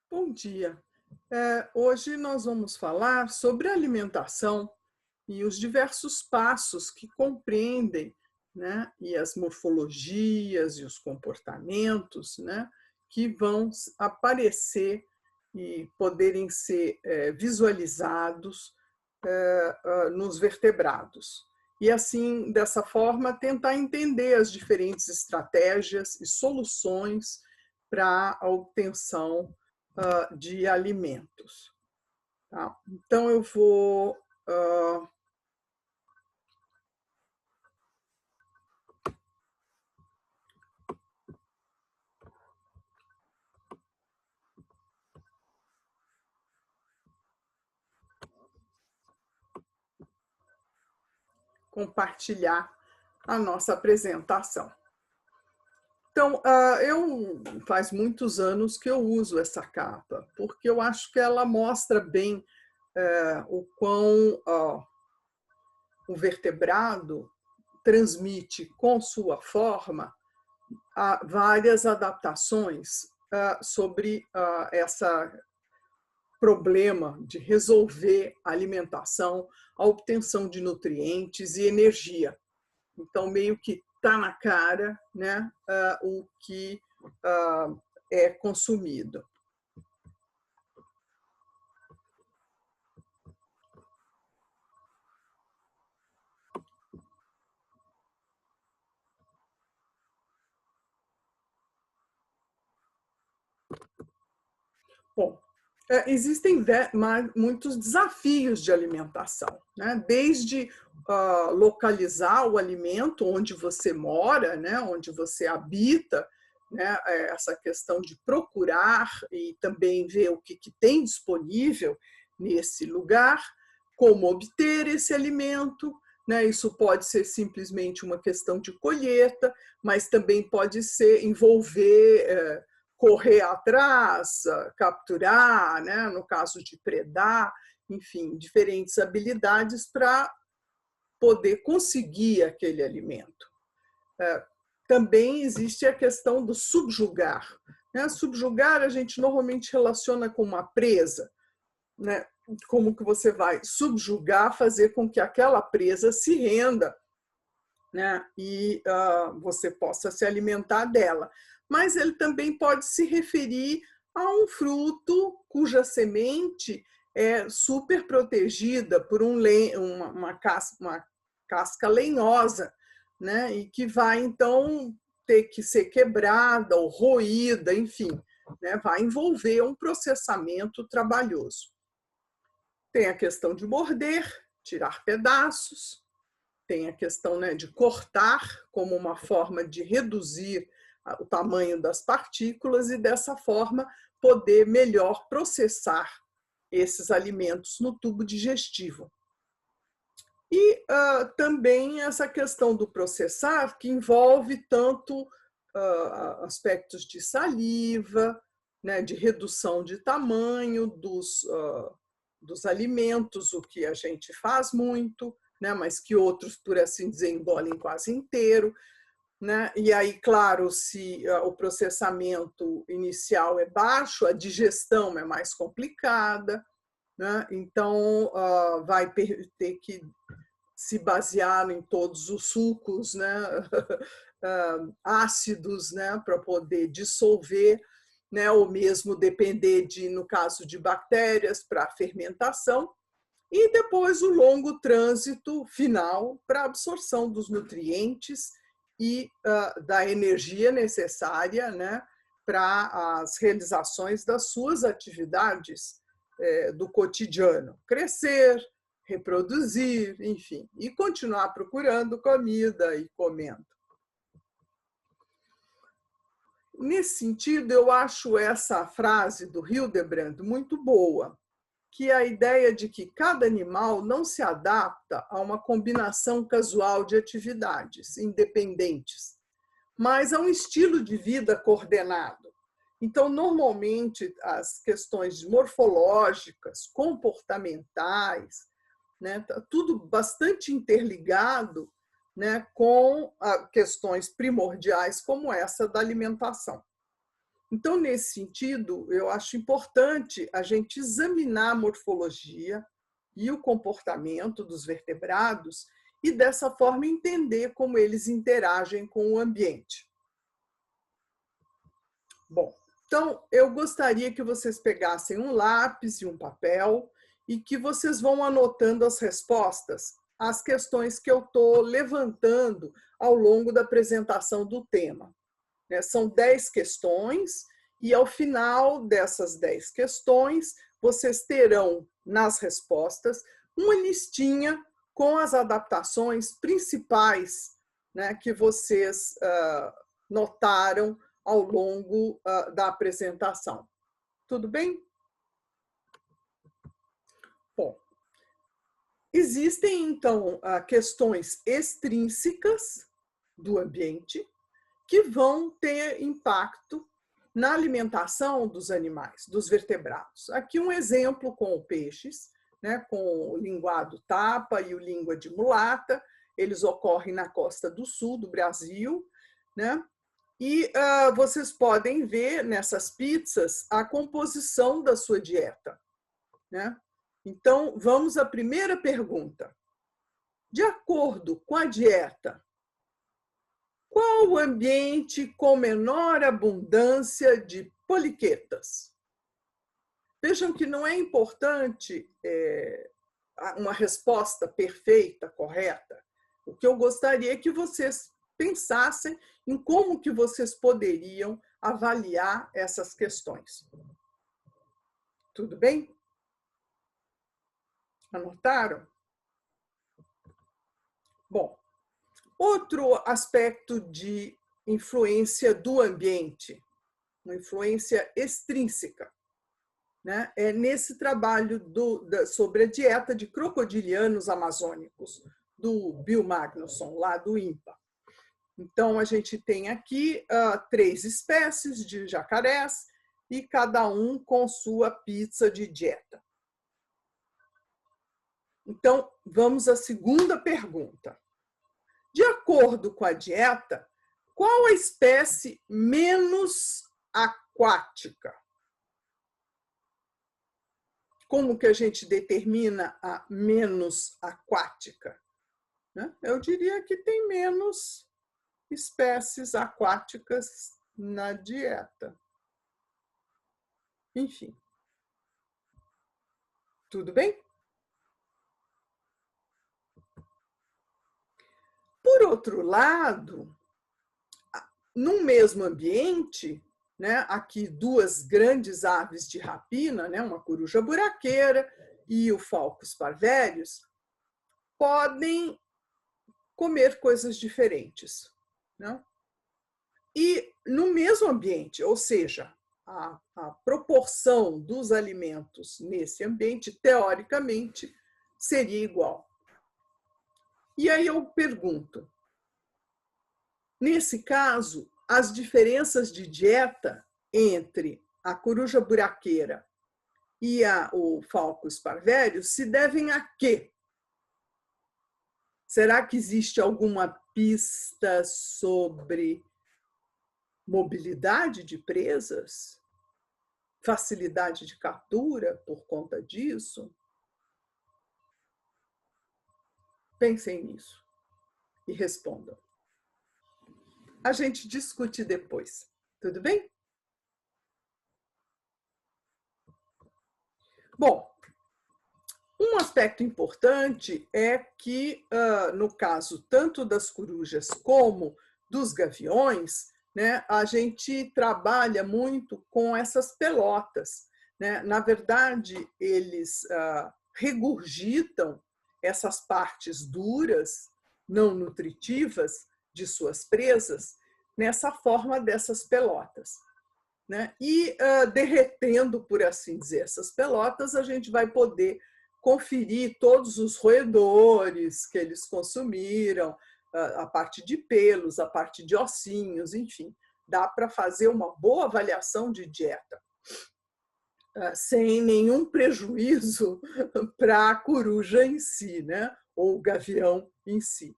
Bom dia. Hoje nós vamos falar sobre alimentação e os diversos passos que compreendem, né, e as morfologias e os comportamentos, né, que vão aparecer e poderem ser visualizados nos vertebrados. E assim, dessa forma, tentar entender as diferentes estratégias e soluções para a obtenção de alimentos. Tá? Então, eu vou compartilhar a nossa apresentação. Então, faz muitos anos que eu uso essa capa, porque eu acho que ela mostra bem o quão o vertebrado transmite com sua forma várias adaptações sobre esse problema de resolver a alimentação, a obtenção de nutrientes e energia. Então, meio que está na cara, né, o que é consumido. Bom, existem muitos desafios de alimentação, né? Desde localizar o alimento onde você mora, né? Onde você habita, né? Essa questão de procurar e também ver o que tem disponível nesse lugar, como obter esse alimento, né? Isso pode ser simplesmente uma questão de colheita, mas também pode ser envolver correr atrás, capturar, né? No caso de predar, enfim, diferentes habilidades para poder conseguir aquele alimento. Também existe a questão do subjugar. Né? Subjugar a gente normalmente relaciona com uma presa, né? Como que você vai subjugar, fazer com que aquela presa se renda, né? E você possa se alimentar dela. Mas ele também pode se referir a um fruto cuja semente é super protegida por uma casca lenhosa, né? E que vai, então, ter que ser quebrada ou roída, enfim, né? Vai envolver um processamento trabalhoso. Tem a questão de morder, tirar pedaços, tem a questão, né, de cortar como uma forma de reduzir o tamanho das partículas e, dessa forma, poder melhor processar esses alimentos no tubo digestivo. E também essa questão do processar, que envolve tanto aspectos de saliva, né, de redução de tamanho dos alimentos, o que a gente faz muito, né, mas que outros, por assim dizer, engolem quase inteiro. Né? E aí, claro, se o processamento inicial é baixo, a digestão é mais complicada, né? Então vai ter que se basear em todos os sucos, né? Ácidos, né? Para poder dissolver, né? Ou mesmo depender de, no caso de bactérias, para a fermentação. E depois o longo trânsito final para a absorção dos nutrientes e da energia necessária, né, para as realizações das suas atividades do cotidiano. Crescer, reproduzir, enfim, e continuar procurando comida e comendo. Nesse sentido, eu acho essa frase do Hildebrand muito boa, que é a ideia de que cada animal não se adapta a uma combinação casual de atividades independentes, mas a um estilo de vida coordenado. Então, normalmente, as questões morfológicas, comportamentais, né, tá tudo bastante interligado, né, com questões primordiais como essa da alimentação. Então, nesse sentido, eu acho importante a gente examinar a morfologia e o comportamento dos vertebrados e, dessa forma, entender como eles interagem com o ambiente. Bom, então, eu gostaria que vocês pegassem um lápis e um papel e que vocês vão anotando as respostas às questões que eu estou levantando ao longo da apresentação do tema. São 10 questões e, ao final dessas 10 questões, vocês terão nas respostas uma listinha com as adaptações principais, né, que vocês notaram ao longo da apresentação. Tudo bem? Bom, existem, então, questões extrínsecas do ambiente que vão ter impacto na alimentação dos animais, dos vertebrados. Aqui um exemplo com peixes, né, com o linguado tapa e o língua de mulata. Eles ocorrem na costa do sul do Brasil, né? E vocês podem ver nessas pizzas a composição da sua dieta, né? Então, vamos à primeira pergunta. De acordo com a dieta, qual o ambiente com menor abundância de poliquetas? Vejam que não é importante uma resposta perfeita, correta. O que eu gostaria é que vocês pensassem em como que vocês poderiam avaliar essas questões. Tudo bem? Anotaram? Bom, outro aspecto de influência do ambiente, uma influência extrínseca, né? É nesse trabalho sobre a dieta de crocodilianos amazônicos, do Bill Magnusson, lá do INPA. Então, a gente tem aqui 3 espécies de jacarés e cada um com sua pizza de dieta. Então, vamos à segunda pergunta. De acordo com a dieta, qual a espécie menos aquática? Como que a gente determina a menos aquática? Eu diria que tem menos espécies aquáticas na dieta. Enfim. Tudo bem? Por outro lado, no mesmo ambiente, né, aqui 2 grandes aves de rapina, né, uma coruja buraqueira e o Falcus parverius, podem comer coisas diferentes, né? E no mesmo ambiente, ou seja, a proporção dos alimentos nesse ambiente, teoricamente, seria igual. E aí eu pergunto, nesse caso, as diferenças de dieta entre a coruja buraqueira e o Falcus parverius se devem a quê? Será que existe alguma pista sobre mobilidade de presas? Facilidade de captura por conta disso? Pensem nisso e respondam. A gente discute depois. Tudo bem? Bom, um aspecto importante é que, no caso tanto das corujas como dos gaviões, né, a gente trabalha muito com essas pelotas, né? Na verdade, eles regurgitam essas partes duras, não nutritivas, de suas presas, nessa forma dessas pelotas, né? E derretendo, por assim dizer, essas pelotas, a gente vai poder conferir todos os roedores que eles consumiram, a parte de pelos, a parte de ossinhos, enfim, dá para fazer uma boa avaliação de dieta, sem nenhum prejuízo para a coruja em si, né? Ou o gavião em si.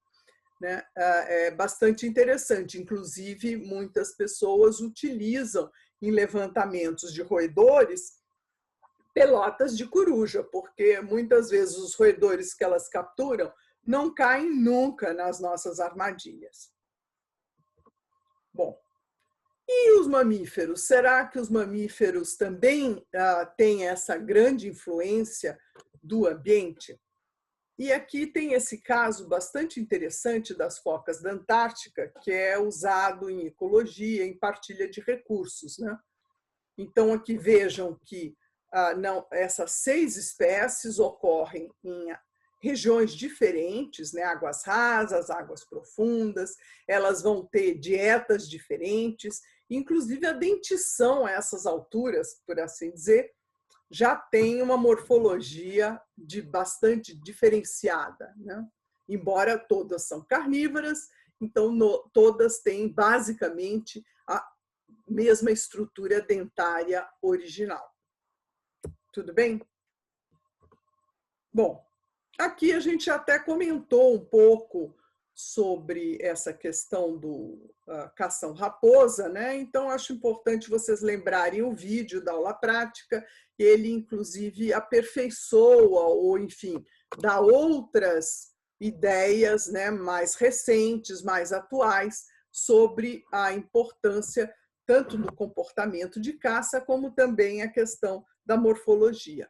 Né? É bastante interessante, inclusive muitas pessoas utilizam em levantamentos de roedores, pelotas de coruja, porque muitas vezes os roedores que elas capturam não caem nunca nas nossas armadilhas. Bom, e os mamíferos? Será que os mamíferos também têm essa grande influência do ambiente? E aqui tem esse caso bastante interessante das focas da Antártica, que é usado em ecologia, em partilha de recursos, né? Então, aqui vejam que essas 6 espécies ocorrem em regiões diferentes, né? Águas rasas, águas profundas, elas vão ter dietas diferentes, inclusive a dentição a essas alturas, por assim dizer, já tem uma morfologia bastante diferenciada, né? Embora todas são carnívoras, então todas têm basicamente a mesma estrutura dentária original. Tudo bem? Bom, aqui a gente até comentou um pouco sobre essa questão do cação-raposa, né? Então, acho importante vocês lembrarem o vídeo da aula prática. Ele, inclusive, aperfeiçoa ou, enfim, dá outras ideias, né, mais recentes, mais atuais, sobre a importância tanto do comportamento de caça, como também a questão da morfologia.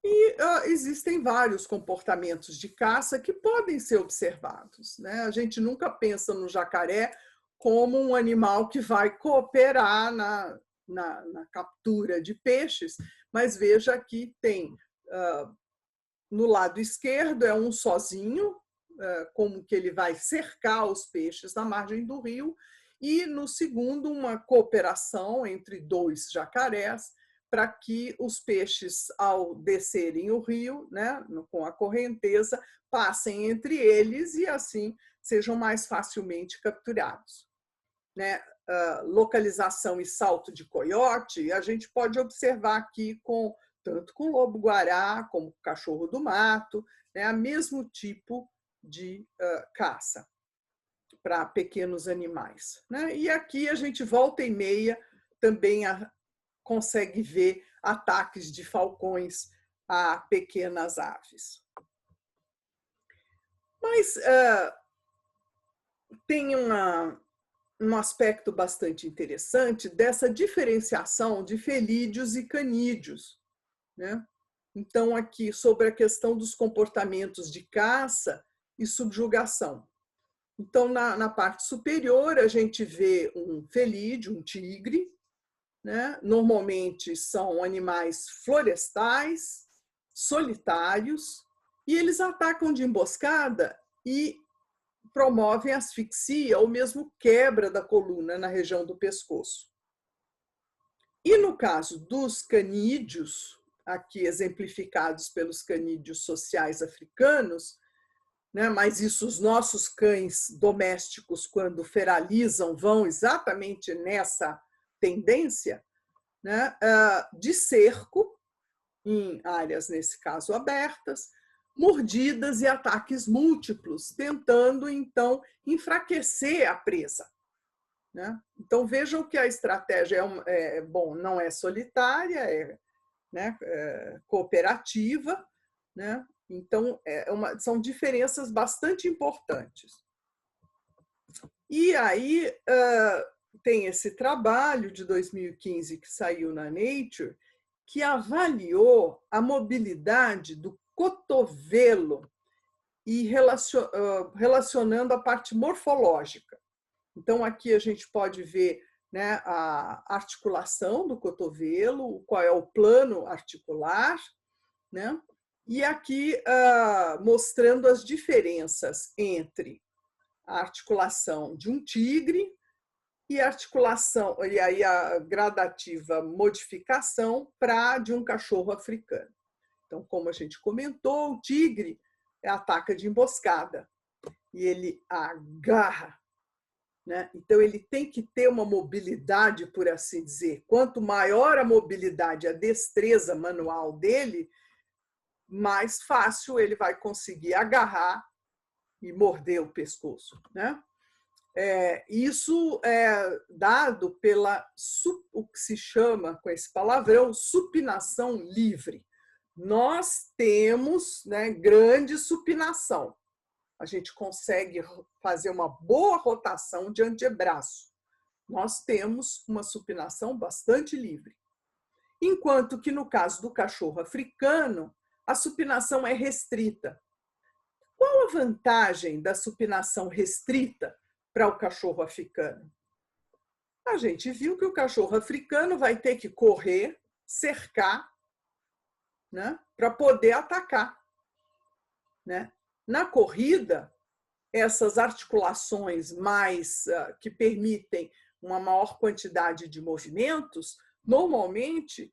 E existem vários comportamentos de caça que podem ser observados, né? A gente nunca pensa no jacaré como um animal que vai cooperar na captura de peixes, mas veja que tem, no lado esquerdo, é um sozinho, como que ele vai cercar os peixes na margem do rio, e no segundo, uma cooperação entre 2 jacarés, para que os peixes, ao descerem o rio, né, com a correnteza, passem entre eles e assim sejam mais facilmente capturados, né? Localização e salto de coiote, a gente pode observar aqui tanto com lobo-guará como cachorro do mato, né, o mesmo tipo de caça para pequenos animais, né? E aqui a gente volta e meia também consegue ver ataques de falcões a pequenas aves. Mas tem um aspecto bastante interessante dessa diferenciação de felídeos e canídeos, né? Então, aqui sobre a questão dos comportamentos de caça e subjugação. Então, na parte superior, a gente vê um felídeo, um tigre, né? Normalmente são animais florestais, solitários, e eles atacam de emboscada e promovem asfixia ou mesmo quebra da coluna na região do pescoço. E no caso dos canídeos, aqui exemplificados pelos canídeos sociais africanos, né, mas isso os nossos cães domésticos, quando feralizam, vão exatamente nessa tendência, né, de cerco, em áreas, nesse caso, abertas, mordidas e ataques múltiplos, tentando, então, enfraquecer a presa, né? Então, vejam que a estratégia bom, não é solitária, né, cooperativa, né? Então, são diferenças bastante importantes. E aí tem esse trabalho de 2015 que saiu na Nature, que avaliou a mobilidade do cotovelo e relacionando a parte morfológica. Então, aqui a gente pode ver, né, a articulação do cotovelo, qual é o plano articular, né? E aqui mostrando as diferenças entre a articulação de um tigre e a articulação, e aí a gradativa modificação de um cachorro africano. Então, como a gente comentou, o tigre ataca de emboscada e ele agarra, né? Então, ele tem que ter uma mobilidade, por assim dizer. Quanto maior a mobilidade, a destreza manual dele, mais fácil ele vai conseguir agarrar e morder o pescoço, né? Isso é dado pela o que se chama, com esse palavrão, supinação livre. Nós temos, né, grande supinação. A gente consegue fazer uma boa rotação de antebraço. Nós temos uma supinação bastante livre. Enquanto que, no caso do cachorro africano, a supinação é restrita. Qual a vantagem da supinação restrita para o cachorro africano? A gente viu que o cachorro africano vai ter que correr, cercar, né, para poder atacar. Né? Na corrida, essas articulações mais que permitem uma maior quantidade de movimentos, normalmente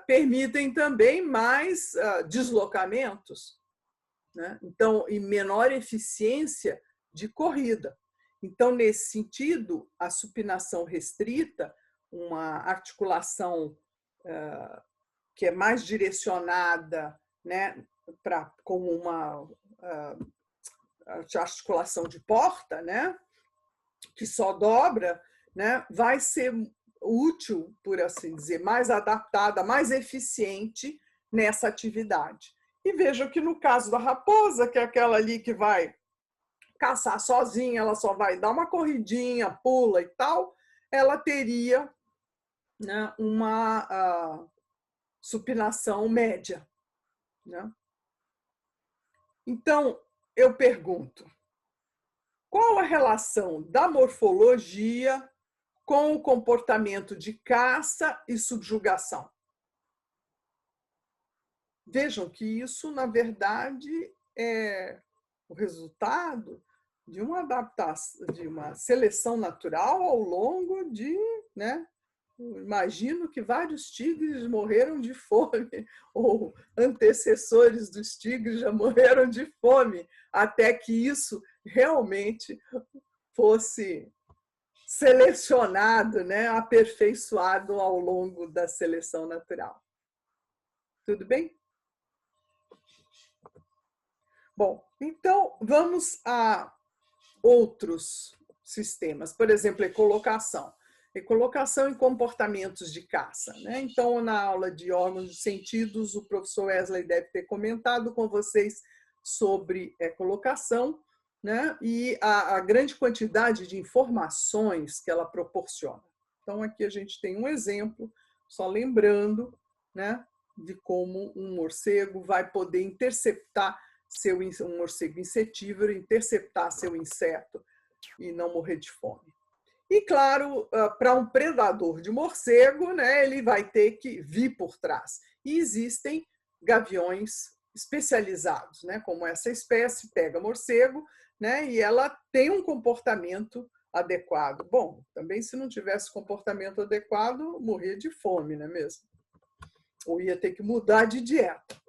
permitem também mais deslocamentos, né? Então, e menor eficiência de corrida. Então, nesse sentido, a supinação restrita, uma articulação que é mais direcionada, né, como uma articulação de porta, né, que só dobra, né, vai ser útil, por assim dizer, mais adaptada, mais eficiente nessa atividade. E veja que no caso da raposa, que é aquela ali que vai caçar sozinha, ela só vai dar uma corridinha, pula e tal, ela teria, né, uma supinação média. Né? Então, eu pergunto, qual a relação da morfologia com o comportamento de caça e subjugação? Vejam que isso, na verdade, é o resultado de uma adaptação, de uma seleção natural ao longo de, né? Imagino que vários tigres morreram de fome, ou antecessores dos tigres já morreram de fome, até que isso realmente fosse selecionado, né? Aperfeiçoado ao longo da seleção natural. Tudo bem? Bom, então vamos a outros sistemas, por exemplo, ecolocação. Ecolocação em comportamentos de caça. Né? Então, na aula de órgãos de sentidos, o professor Wesley deve ter comentado com vocês sobre ecolocação, né? E a grande quantidade de informações que ela proporciona. Então, aqui a gente tem um exemplo, só lembrando, né, de como um morcego vai poder interceptar um morcego insetívoro, interceptar seu inseto e não morrer de fome. E, claro, para um predador de morcego, né, ele vai ter que vir por trás. E existem gaviões especializados, né, como essa espécie pega morcego, né, e ela tem um comportamento adequado. Bom, também se não tivesse comportamento adequado, morria de fome, não é mesmo? Ou ia ter que mudar de dieta.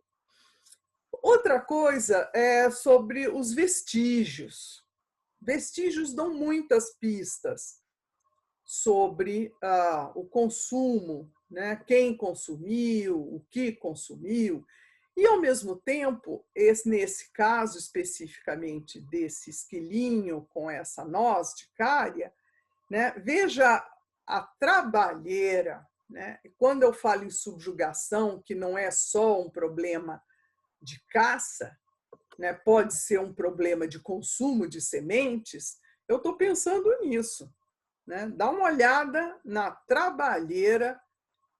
Outra coisa é sobre os vestígios. Vestígios dão muitas pistas sobre o consumo, né? Quem consumiu, o que consumiu. E, ao mesmo tempo, nesse caso especificamente desse esquilinho com essa noz de cária, né? Veja a trabalheira. Né? Quando eu falo em subjugação, que não é só um problema de caça, né, pode ser um problema de consumo de sementes, eu estou pensando nisso. Né? Dá uma olhada na trabalheira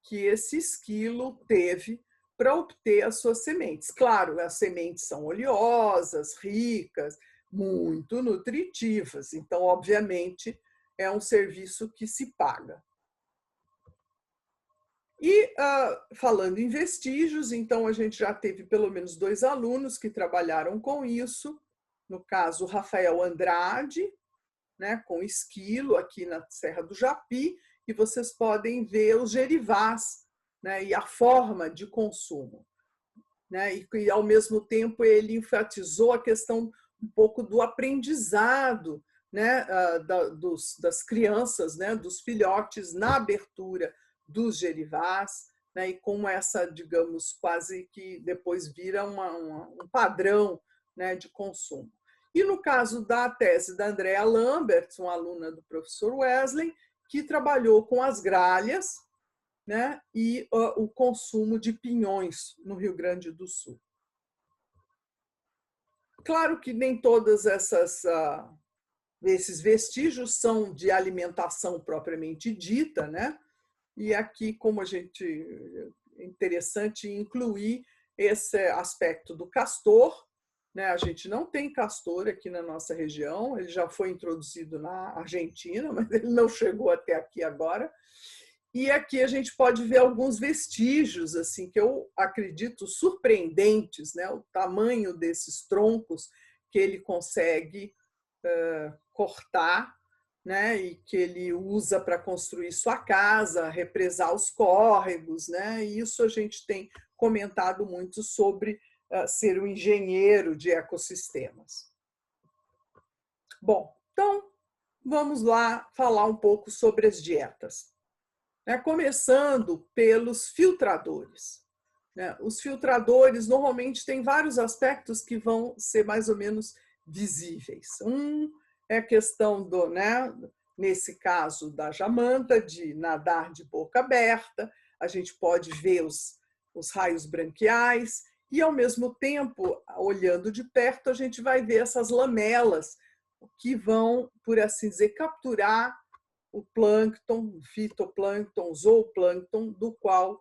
que esse esquilo teve para obter as suas sementes. Claro, as sementes são oleosas, ricas, muito nutritivas, então, obviamente, é um serviço que se paga. E, falando em vestígios, então a gente já teve pelo menos 2 alunos que trabalharam com isso, no caso, o Rafael Andrade, né, com esquilo aqui na Serra do Japi, e vocês podem ver os gerivás, né, e a forma de consumo. Né, e, ao mesmo tempo, ele enfatizou a questão um pouco do aprendizado, né, das crianças, né, dos filhotes na abertura dos gerivás, né, e como essa, digamos, quase que depois vira um padrão, né, de consumo. E no caso da tese da Andrea Lambert, uma aluna do professor Wesley, que trabalhou com as gralhas, né, e o consumo de pinhões no Rio Grande do Sul. Claro que nem todas esses vestígios são de alimentação propriamente dita, né? E aqui, como é interessante incluir esse aspecto do castor, né? A gente não tem castor aqui na nossa região, ele já foi introduzido na Argentina, mas ele não chegou até aqui agora. E aqui a gente pode ver alguns vestígios, assim, que eu acredito surpreendentes, né? O tamanho desses troncos que ele consegue cortar, né? E que ele usa para construir sua casa, represar os córregos, né? E isso a gente tem comentado muito sobre ser um engenheiro de ecossistemas. Bom, então vamos lá falar um pouco sobre as dietas. Começando pelos filtradores. Os filtradores normalmente têm vários aspectos que vão ser mais ou menos visíveis. Um é a questão do, nesse caso da jamanta, de nadar de boca aberta, a gente pode ver os raios branquiais e, ao mesmo tempo, olhando de perto, a gente vai ver essas lamelas que vão, por assim dizer, capturar o plâncton, fitoplâncton, zooplâncton, do qual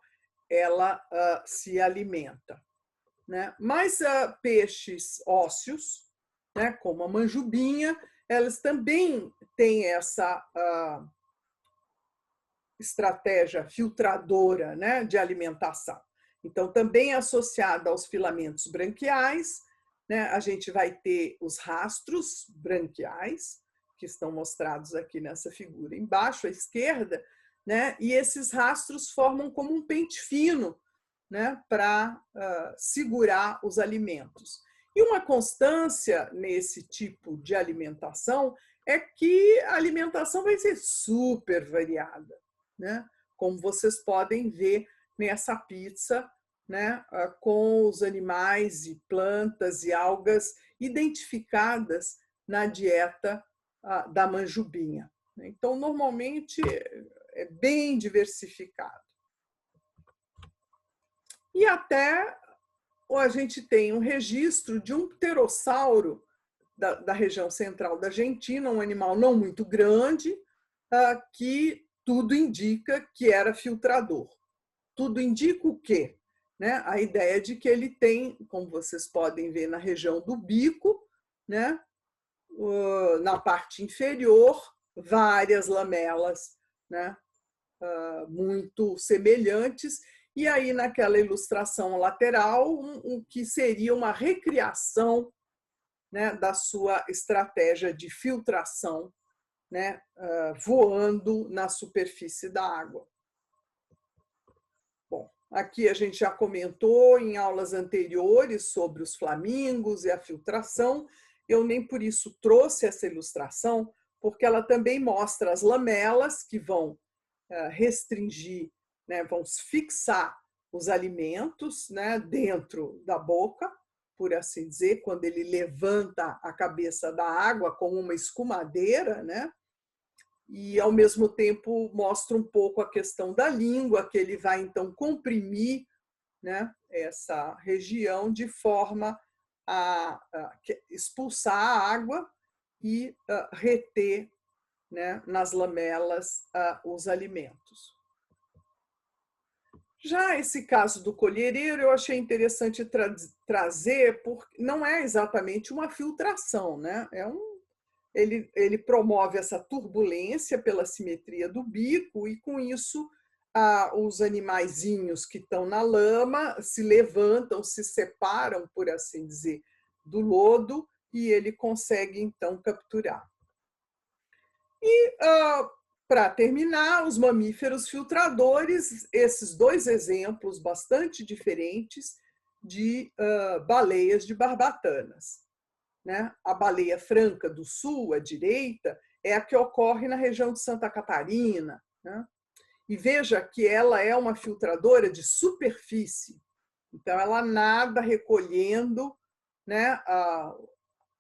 ela se alimenta. Mas peixes ósseos, como a manjubinha, elas também têm essa estratégia filtradora, de alimentação. Então, também associada aos filamentos branquiais, a gente vai ter os rastros branquiais, que estão mostrados aqui nessa figura embaixo à esquerda, e esses rastros formam como um pente fino, para segurar os alimentos. E uma constância nesse tipo de alimentação é que a alimentação vai ser super variada, como vocês podem ver nessa pizza, com os animais e plantas e algas identificadas na dieta da manjubinha. Então, normalmente, é bem diversificado. E até a gente tem um registro de um pterossauro da região central da Argentina, um animal não muito grande, que tudo indica que era filtrador. Tudo indica o quê? A ideia de que ele tem, como vocês podem ver na região do bico, na parte inferior, várias lamelas, muito semelhantes, e aí naquela ilustração lateral, o que seria uma recriação da sua estratégia de filtração, voando na superfície da água. Bom, aqui a gente já comentou em aulas anteriores sobre os flamingos e a filtração. Eu nem por isso trouxe essa ilustração, porque ela também mostra as lamelas que vão restringir, vão fixar os alimentos dentro da boca, por assim dizer, quando ele levanta a cabeça da água como uma escumadeira, e ao mesmo tempo mostra um pouco a questão da língua, que ele vai então comprimir essa região de forma a expulsar a água e reter nas lamelas os alimentos. Já esse caso do colhereiro eu achei interessante trazer, porque não é exatamente uma filtração, ele promove essa turbulência pela simetria do bico e, com isso, os animaizinhos que estão na lama se levantam, se separam, por assim dizer, do lodo e ele consegue, então, capturar. E, para terminar, os mamíferos filtradores, esses dois exemplos bastante diferentes de baleias de barbatanas. A baleia franca do sul, à direita, é a que ocorre na região de Santa Catarina. E veja que ela é uma filtradora de superfície. Então, ela nada recolhendo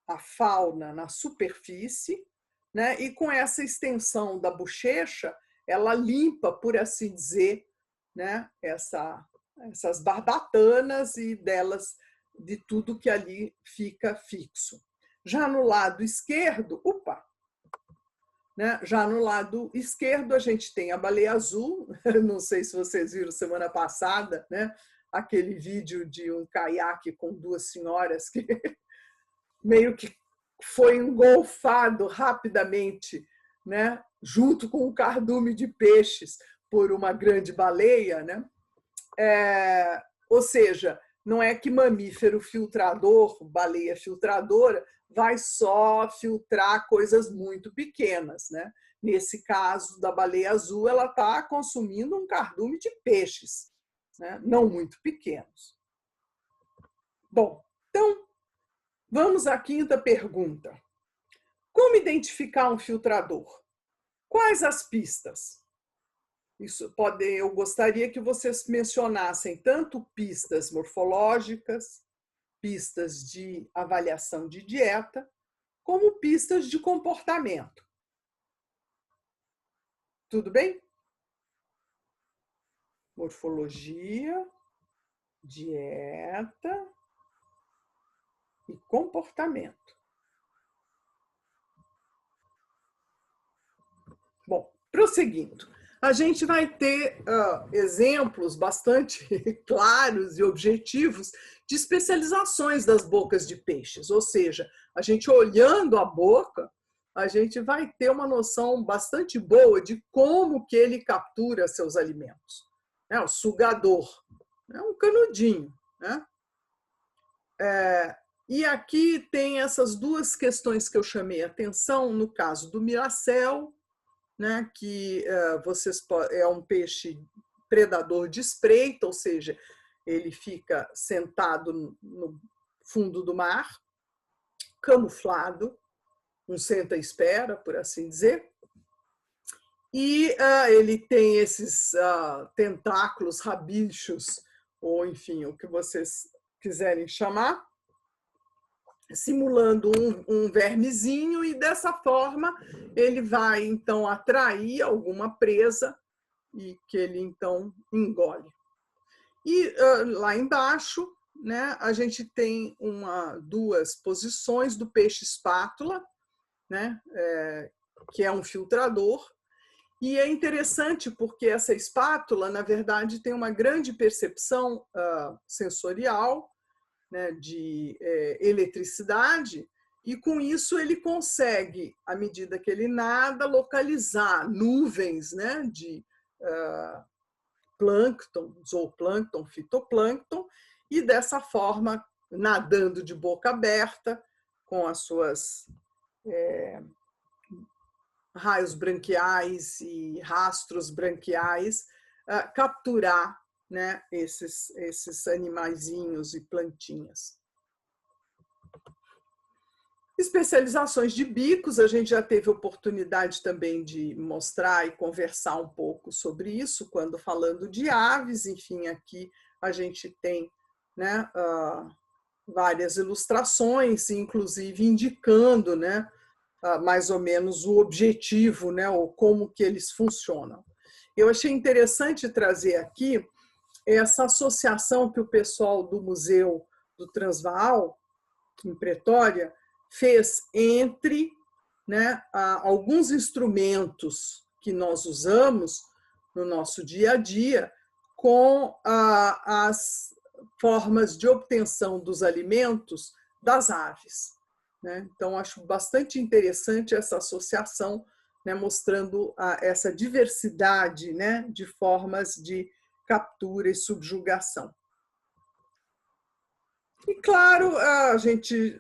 a fauna na superfície, né? E com essa extensão da bochecha, ela limpa, por assim dizer, né? Essas barbatanas e delas, de tudo que ali fica fixo. Já no lado esquerdo, né? Já no lado esquerdo a gente tem a baleia azul, não sei se vocês viram semana passada, né? Aquele vídeo de um caiaque com duas senhoras que meio que foi engolfado rapidamente, né? Junto com um cardume de peixes por uma grande baleia, né? Ou seja, não é que mamífero filtrador, baleia filtradora, vai só filtrar coisas muito pequenas, né? Nesse caso da baleia azul, ela está consumindo um cardume de peixes, né? Não muito pequenos. Bom, então, vamos à quinta pergunta. Como identificar um filtrador? Quais as pistas? Eu gostaria que vocês mencionassem tanto pistas morfológicas, pistas de avaliação de dieta, como pistas de comportamento. Tudo bem? Morfologia, dieta e comportamento. Bom, prosseguindo. A gente vai ter exemplos bastante claros e objetivos de especializações das bocas de peixes, ou seja, a gente olhando a boca, a gente vai ter uma noção bastante boa de como que ele captura seus alimentos. O sugador, é um canudinho, né? E aqui tem essas duas questões que eu chamei a atenção no caso do miracel, né, que é um peixe predador de espreita, ou seja, ele fica sentado no fundo do mar, camuflado, um senta-espera, por assim dizer, e ele tem esses tentáculos, rabichos, ou enfim, o que vocês quiserem chamar, simulando um vermezinho, e dessa forma ele vai então atrair alguma presa e que ele então engole. E lá embaixo, né, a gente tem duas posições do peixe espátula, né, que é um filtrador, e é interessante porque essa espátula, na verdade, tem uma grande percepção sensorial, né, de eletricidade, e com isso ele consegue, à medida que ele nada, localizar nuvens, né, de plâncton, zooplâncton, fitoplâncton, e dessa forma, nadando de boca aberta, com as suas raios branquiais e rastros branquiais, capturar, né, esses animaizinhos e plantinhas. Especializações de bicos, a gente já teve oportunidade também de mostrar e conversar um pouco sobre isso, quando falando de aves. Enfim, aqui a gente tem, né, várias ilustrações, inclusive indicando, né, mais ou menos o objetivo, né, ou como que eles funcionam. Eu achei interessante trazer aqui essa associação que o pessoal do Museu do Transvaal, em Pretória, fez entre, né, alguns instrumentos que nós usamos no nosso dia a dia com as formas de obtenção dos alimentos das aves, né? Então, acho bastante interessante essa associação, né, mostrando essa diversidade, né, de formas de captura e subjugação. E claro, a gente,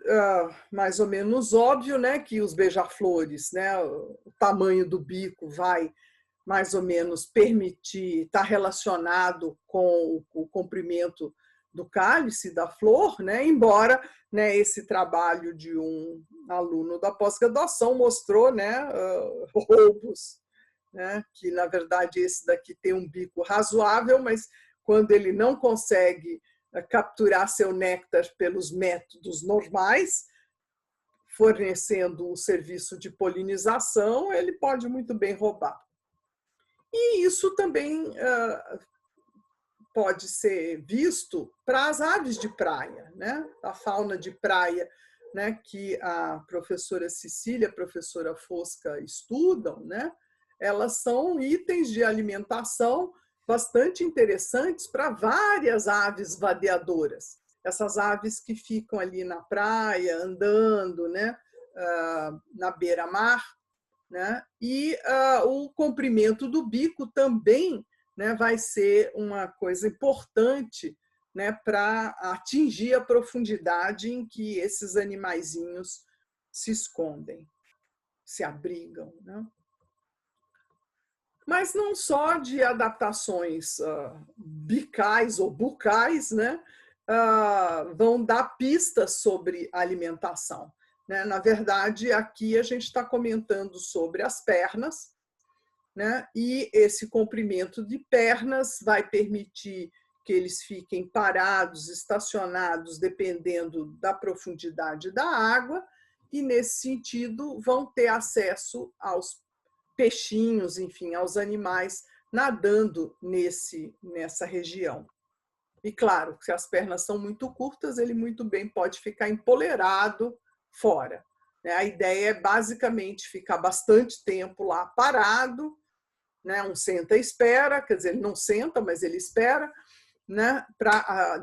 mais ou menos óbvio, né, que os beija-flores, né, o tamanho do bico vai mais ou menos permitir, está relacionado com o comprimento do cálice da flor, né, embora, né, esse trabalho de um aluno da pós-graduação mostrou, né, roubos, né, que na verdade esse daqui tem um bico razoável, mas quando ele não consegue capturar seu néctar pelos métodos normais, fornecendo o serviço de polinização, ele pode muito bem roubar. E isso também pode ser visto para as aves de praia, né? A fauna de praia, né, que a professora Cecília, a professora Fosca estudam, né? Elas são itens de alimentação bastante interessantes para várias aves vadeadoras. Essas aves que ficam ali na praia, andando, né, na beira-mar, né? E o comprimento do bico também, né, vai ser uma coisa importante, né, para atingir a profundidade em que esses animaizinhos se escondem, se abrigam, né? Mas não só de adaptações bicais ou bucais, né, vão dar pistas sobre alimentação, né? Na verdade, aqui a gente está comentando sobre as pernas, né? E esse comprimento de pernas vai permitir que eles fiquem parados, estacionados, dependendo da profundidade da água, e, nesse sentido, vão ter acesso aos peixinhos, enfim, aos animais nadando nessa região. E, claro, se as pernas são muito curtas, ele muito bem pode ficar empoleirado fora. A ideia é, basicamente, ficar bastante tempo lá parado, né? Um senta e espera, quer dizer, ele não senta, mas ele espera, né?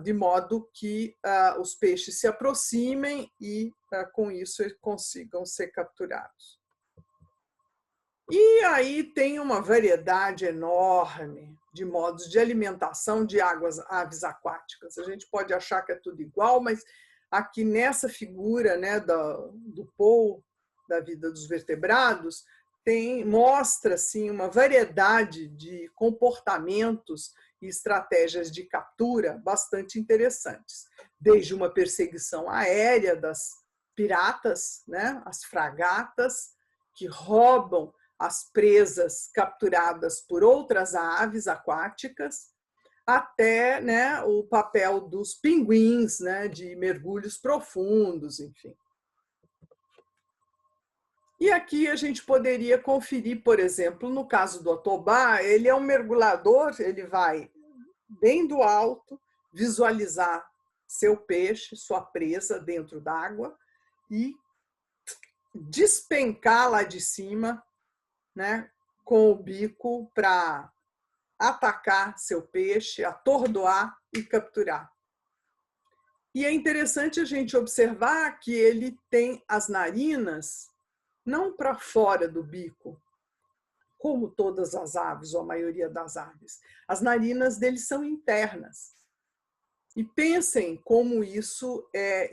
De modo que os peixes se aproximem e, com isso, eles consigam ser capturados. E aí tem uma variedade enorme de modos de alimentação de aves aquáticas. A gente pode achar que é tudo igual, mas aqui nessa figura, né, do Paul, da vida dos vertebrados, mostra assim, uma variedade de comportamentos e estratégias de captura bastante interessantes. Desde uma perseguição aérea das piratas, né, as fragatas, que roubam as presas capturadas por outras aves aquáticas, até, né, o papel dos pinguins, né, de mergulhos profundos, enfim. E aqui a gente poderia conferir, por exemplo, no caso do Otobá, ele é um mergulhador, ele vai bem do alto, visualizar seu peixe, sua presa dentro d'água e despencar lá de cima, né, com o bico para atacar seu peixe, atordoar e capturar. E é interessante a gente observar que ele tem as narinas não para fora do bico, como todas as aves, ou a maioria das aves. As narinas dele são internas. E pensem como isso é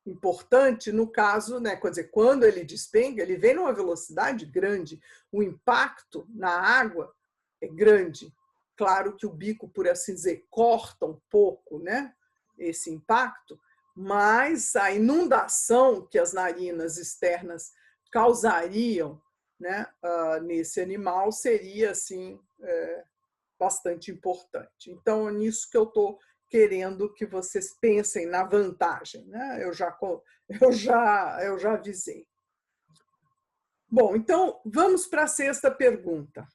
importante no caso, né, quer dizer, quando ele despenga, ele vem numa velocidade grande, o impacto na água é grande. Claro que o bico, por assim dizer, corta um pouco, né, esse impacto, mas a inundação que as narinas externas causariam, né, nesse animal seria assim bastante importante. Então, é nisso que eu estou querendo que vocês pensem na vantagem, né? Eu já avisei. Bom, então vamos para a sexta pergunta.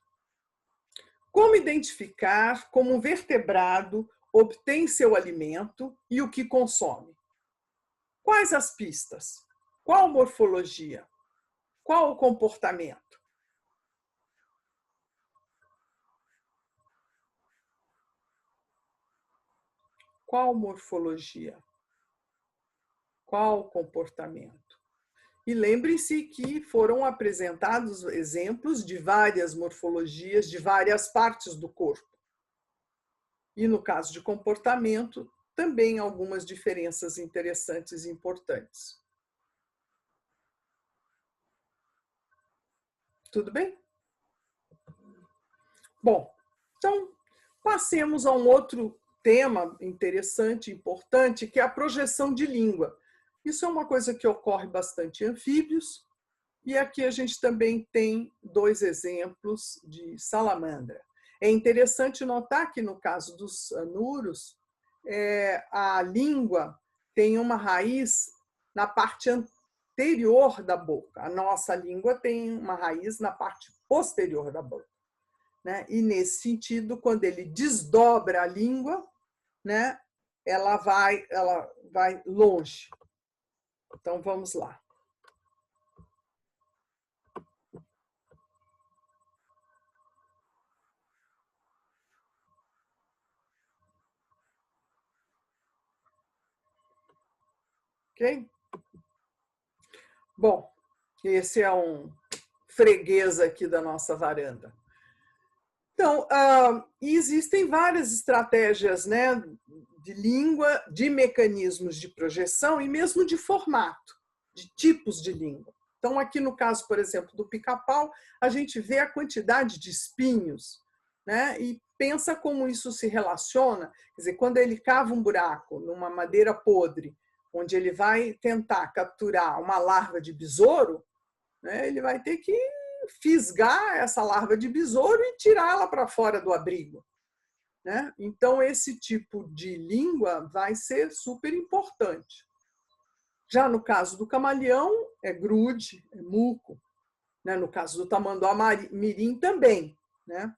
Como identificar como um vertebrado obtém seu alimento e o que consome? Quais as pistas? Qual a morfologia? Qual o comportamento? Qual morfologia? Qual o comportamento? E lembrem-se que foram apresentados exemplos de várias morfologias de várias partes do corpo. E no caso de comportamento, também algumas diferenças interessantes e importantes. Tudo bem? Bom, então passemos a um outro tema interessante e importante, que é a projeção de língua. Isso é uma coisa que ocorre bastante em anfíbios, e aqui a gente também tem dois exemplos de salamandra. É interessante notar que, no caso dos anuros, a língua tem uma raiz na parte anterior da boca. A nossa língua tem uma raiz na parte posterior da boca, né? E nesse sentido, quando ele desdobra a língua, né, ela vai longe. Então vamos lá. Ok? Bom, esse é um freguês aqui da nossa varanda. Então, existem várias estratégias, né, de língua, de mecanismos de projeção e mesmo de formato, de tipos de língua. Então, aqui no caso, por exemplo, do pica-pau, a gente vê a quantidade de espinhos, né, e pensa como isso se relaciona. Quer dizer, quando ele cava um buraco numa madeira podre, onde ele vai tentar capturar uma larva de besouro, né, ele vai ter que fisgar essa larva de besouro e tirá-la para fora do abrigo, né? Então, esse tipo de língua vai ser super importante. Já no caso do camaleão, é grude, é muco. Né? No caso do tamanduá-mirim também. Né?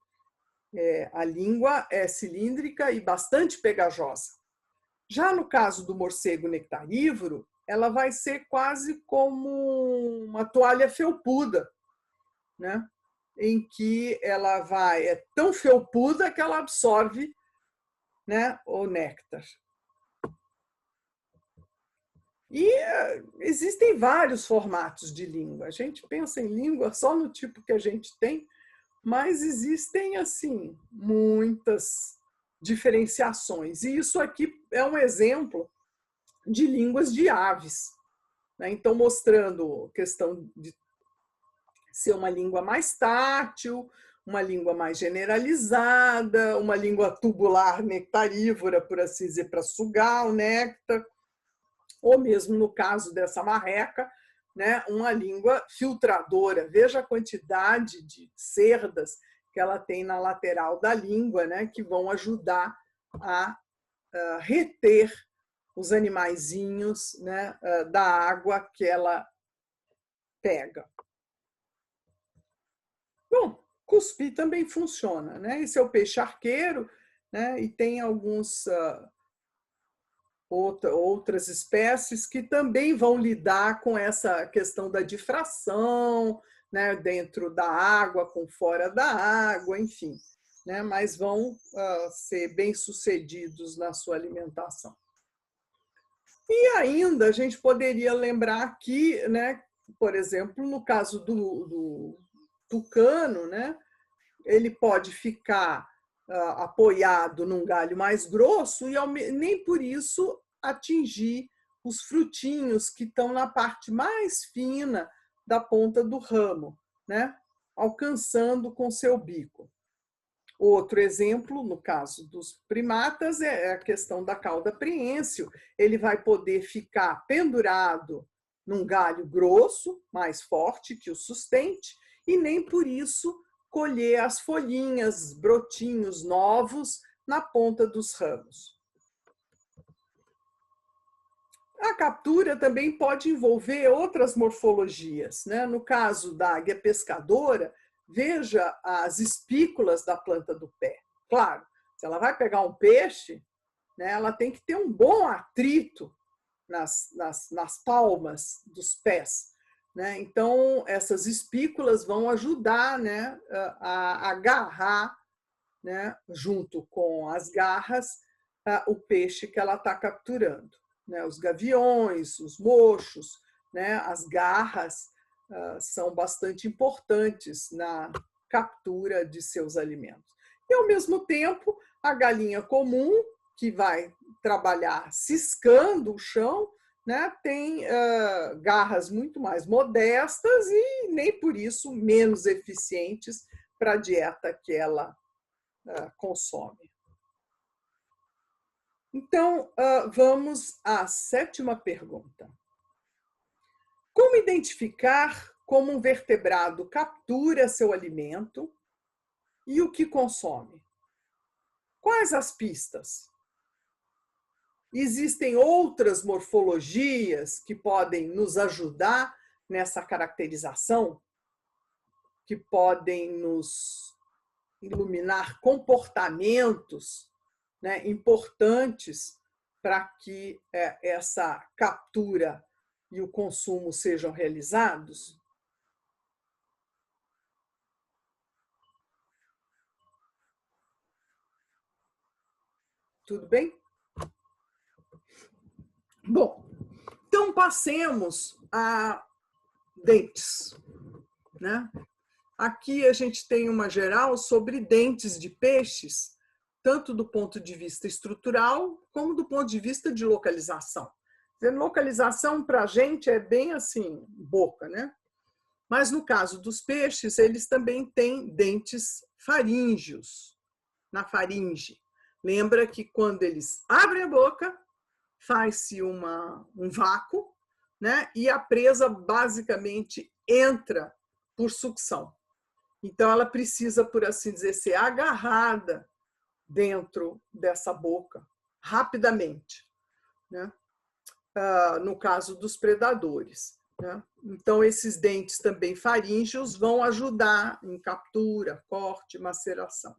A língua é cilíndrica e bastante pegajosa. Já no caso do morcego nectarívoro, ela vai ser quase como uma toalha felpuda, né? Em que ela é tão felpuda que ela absorve, né, o néctar. E existem vários formatos de língua. A gente pensa em língua só no tipo que a gente tem, mas existem assim muitas diferenciações. E isso aqui é um exemplo de línguas de aves, né? Então, mostrando a questão de ser uma língua mais tátil, uma língua mais generalizada, uma língua tubular nectarívora, por assim dizer, para sugar o néctar, ou mesmo no caso dessa marreca, né, uma língua filtradora. Veja a quantidade de cerdas que ela tem na lateral da língua, né, que vão ajudar a reter os animaizinhos, né, da água que ela pega. Bom, cuspir também funciona, né? Esse é o peixe arqueiro, né? E tem alguns outras espécies que também vão lidar com essa questão da difração, né? Dentro da água, com fora da água, enfim, né? Mas vão ser bem-sucedidos na sua alimentação. E ainda a gente poderia lembrar aqui, né? Por exemplo, no caso do tucano, né? Ele pode ficar apoiado num galho mais grosso e nem por isso atingir os frutinhos que estão na parte mais fina da ponta do ramo, né? Alcançando com seu bico. Outro exemplo, no caso dos primatas, é a questão da cauda preênsil. Ele vai poder ficar pendurado num galho grosso, mais forte, que o sustente, e nem por isso colher as folhinhas, brotinhos novos na ponta dos ramos. A captura também pode envolver outras morfologias, né? No caso da águia pescadora, veja as espículas da planta do pé. Claro, se ela vai pegar um peixe, né, ela tem que ter um bom atrito nas palmas dos pés. Né? Então, essas espículas vão ajudar, né, a agarrar, né, junto com as garras, o peixe que ela está capturando. Né? Os gaviões, os mochos, né, as garras são bastante importantes na captura de seus alimentos. E, ao mesmo tempo, a galinha comum, que vai trabalhar ciscando o chão, né, tem garras muito mais modestas e nem por isso menos eficientes para a dieta que ela consome. Então, vamos à sétima pergunta. Como identificar como um vertebrado captura seu alimento e o que consome? Quais as pistas? Existem outras morfologias que podem nos ajudar nessa caracterização, que podem nos iluminar comportamentos, né, importantes para que essa captura e o consumo sejam realizados. Tudo bem? Bom, então passemos a dentes, né? Aqui a gente tem uma geral sobre dentes de peixes, tanto do ponto de vista estrutural, como do ponto de vista de localização. Localização para a gente é bem assim, boca, né? Mas no caso dos peixes, eles também têm dentes faríngeos, na faringe. Lembra que quando eles abrem a boca, faz-se um vácuo, né? E a presa basicamente entra por sucção. Então, ela precisa, por assim dizer, ser agarrada dentro dessa boca rapidamente, né? No caso dos predadores, né? Então, esses dentes também faríngeos vão ajudar em captura, corte, maceração.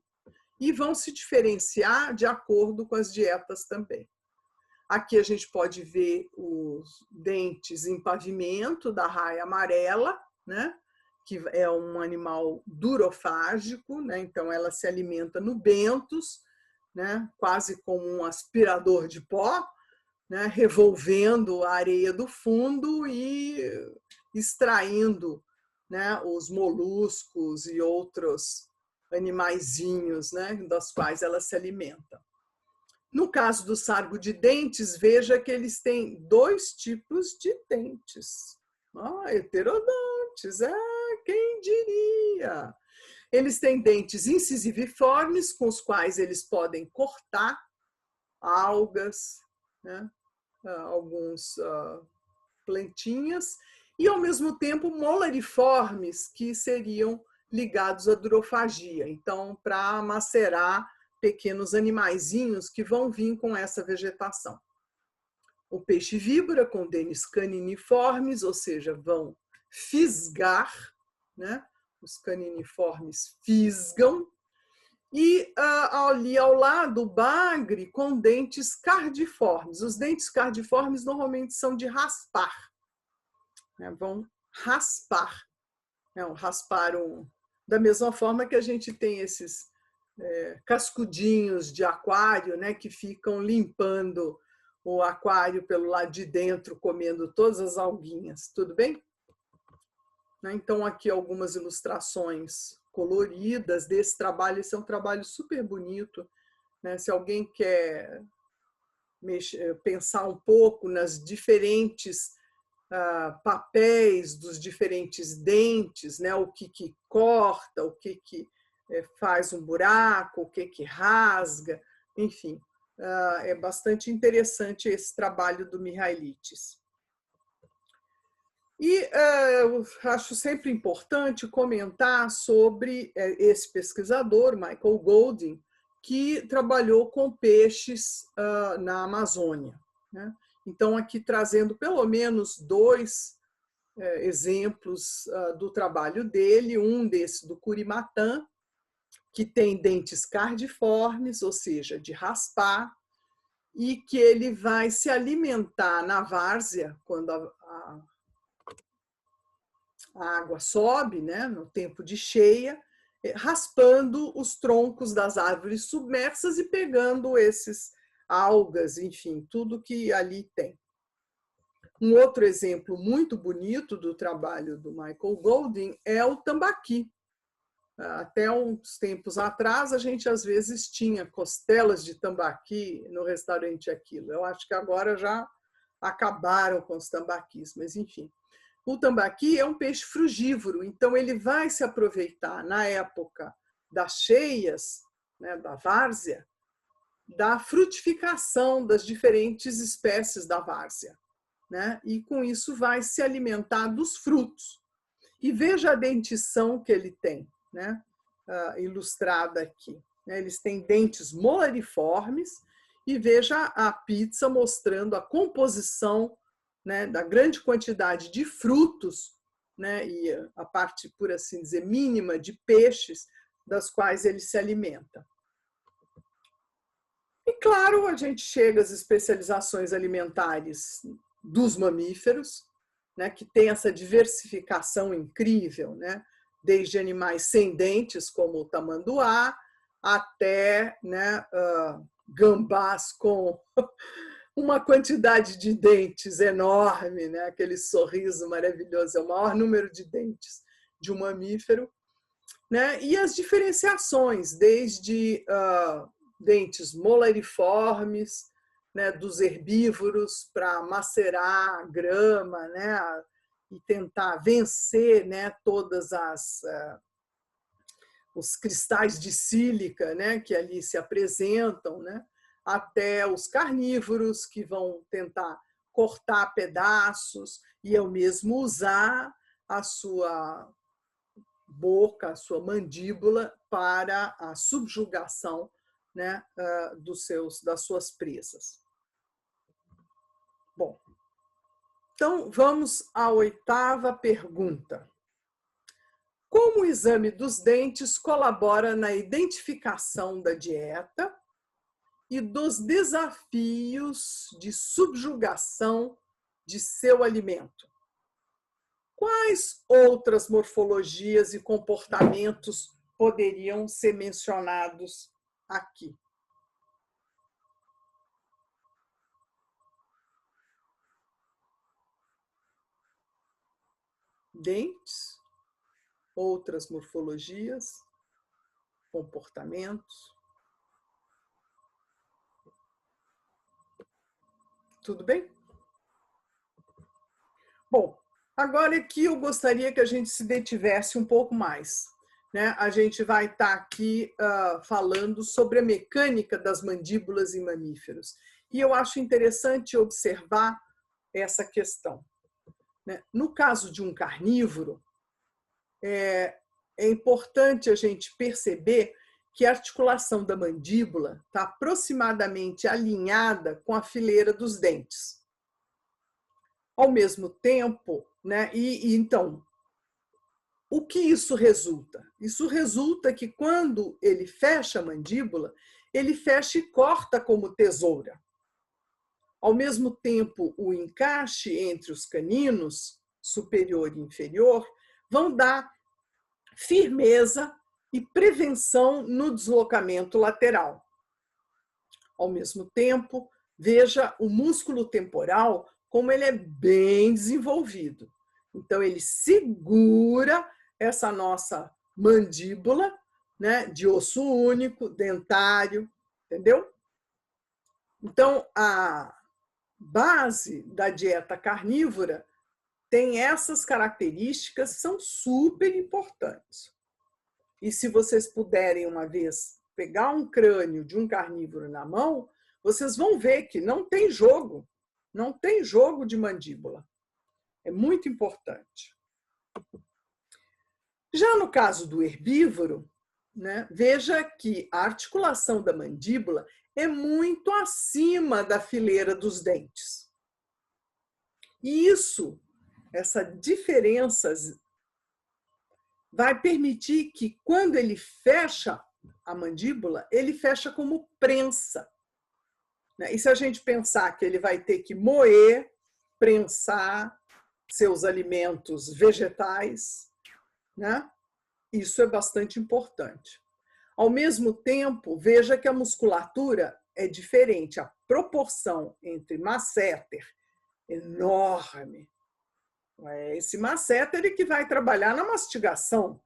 E vão se diferenciar de acordo com as dietas também. Aqui a gente pode ver os dentes em pavimento da raia amarela, né? Que é um animal durofágico, né? Então ela se alimenta no bentos, né? Quase como um aspirador de pó, né? Revolvendo a areia do fundo e extraindo, né? Os moluscos e outros animaizinhos, né? Das quais ela se alimenta. No caso do sargo de dentes, veja que eles têm dois tipos de dentes. Heterodontes, quem diria? Eles têm dentes incisiviformes, com os quais eles podem cortar algas, né? Alguns plantinhas, e ao mesmo tempo molariformes, que seriam ligados à durofagia. Então, para macerar pequenos animaizinhos que vão vir com essa vegetação. O peixe víbora com dentes caniniformes, ou seja, vão fisgar, né? Os caniniformes fisgam. E ali ao lado, o bagre com dentes cardiformes. Os dentes cardiformes normalmente são de raspar, né? Vão raspar. Raspar da mesma forma que a gente tem esses cascudinhos de aquário, né, que ficam limpando o aquário pelo lado de dentro, comendo todas as alguinhas. Tudo bem? Então, aqui algumas ilustrações coloridas desse trabalho. Esse é um trabalho super bonito, né? Se alguém quer pensar um pouco nas diferentes papéis dos diferentes dentes, né? O que corta, o que faz um buraco, o que rasga, enfim. É bastante interessante esse trabalho do Mihailítis. E eu acho sempre importante comentar sobre esse pesquisador, Michael Golding, que trabalhou com peixes na Amazônia, né? Então, aqui trazendo pelo menos dois exemplos do trabalho dele, um desse do curimatã, que tem dentes cardiformes, ou seja, de raspar, e que ele vai se alimentar na várzea, quando a água sobe, né, no tempo de cheia, raspando os troncos das árvores submersas e pegando esses algas, enfim, tudo que ali tem. Um outro exemplo muito bonito do trabalho do Michael Golding é o tambaqui. Até uns tempos atrás, a gente às vezes tinha costelas de tambaqui no restaurante Aquilo. Eu acho que agora já acabaram com os tambaquis, mas enfim. O tambaqui é um peixe frugívoro, então ele vai se aproveitar na época das cheias, né, da várzea, da frutificação das diferentes espécies da várzea, né? E com isso vai se alimentar dos frutos. E veja a dentição que ele tem, né? Ilustrada aqui. Eles têm dentes molariformes e veja a pizza mostrando a composição, né, da grande quantidade de frutos, né, e a parte, por assim dizer, mínima de peixes das quais ele se alimenta. E claro, a gente chega às especializações alimentares dos mamíferos, né, que tem essa diversificação incrível, né, desde animais sem dentes, como o tamanduá, até, né, gambás com uma quantidade de dentes enorme, né, aquele sorriso maravilhoso, é o maior número de dentes de um mamífero, né, e as diferenciações, desde dentes molariformes, né, dos herbívoros para macerar grama, né, e tentar vencer, né, todas os cristais de sílica, né, que ali se apresentam, né, até os carnívoros que vão tentar cortar pedaços e eu mesmo usar a sua boca, a sua mandíbula para a subjugação, né, das suas presas. Bom, então vamos à 8ª pergunta. Como o exame dos dentes colabora na identificação da dieta e dos desafios de subjugação de seu alimento? Quais outras morfologias e comportamentos poderiam ser mencionados aqui? Dentes, outras morfologias, comportamentos. Tudo bem? Bom, agora aqui eu gostaria que a gente se detivesse um pouco mais, né? A gente vai estar aqui falando sobre a mecânica das mandíbulas em mamíferos. E eu acho interessante observar essa questão, né? No caso de um carnívoro, é importante a gente perceber que a articulação da mandíbula está aproximadamente alinhada com a fileira dos dentes. Ao mesmo tempo, né? Então, o que isso resulta? Isso resulta que quando ele fecha a mandíbula, ele fecha e corta como tesoura. Ao mesmo tempo, o encaixe entre os caninos, superior e inferior, vão dar firmeza e prevenção no deslocamento lateral. Ao mesmo tempo, veja o músculo temporal como ele é bem desenvolvido. Então, ele segura essa nossa mandíbula, né, de osso único, dentário, entendeu? Então, a base da dieta carnívora tem essas características, são super importantes. E se vocês puderem uma vez pegar um crânio de um carnívoro na mão, vocês vão ver que não tem jogo de mandíbula. É muito importante. Já no caso do herbívoro, né, veja que a articulação da mandíbula é muito acima da fileira dos dentes. E essa diferença vai permitir que, quando ele fecha a mandíbula, ele fecha como prensa. E se a gente pensar que ele vai ter que moer, prensar seus alimentos vegetais, né? Isso é bastante importante. Ao mesmo tempo, veja que a musculatura é diferente. A proporção entre masséter enorme. Esse masséter que vai trabalhar na mastigação,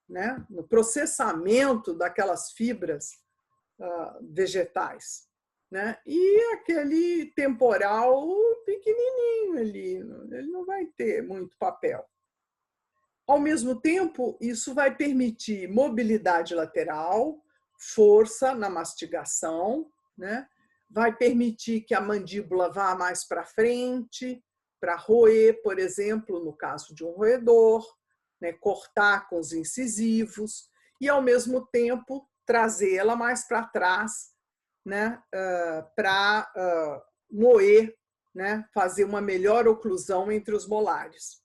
né? No processamento daquelas fibras vegetais, né? E aquele temporal pequenininho ali, ele não vai ter muito papel. Ao mesmo tempo, isso vai permitir mobilidade lateral, força na mastigação, né? Vai permitir que a mandíbula vá mais para frente, para roer, por exemplo, no caso de um roedor, né? Cortar com os incisivos, e, ao mesmo tempo, trazê-la mais para trás, né, para moer, né, fazer uma melhor oclusão entre os molares.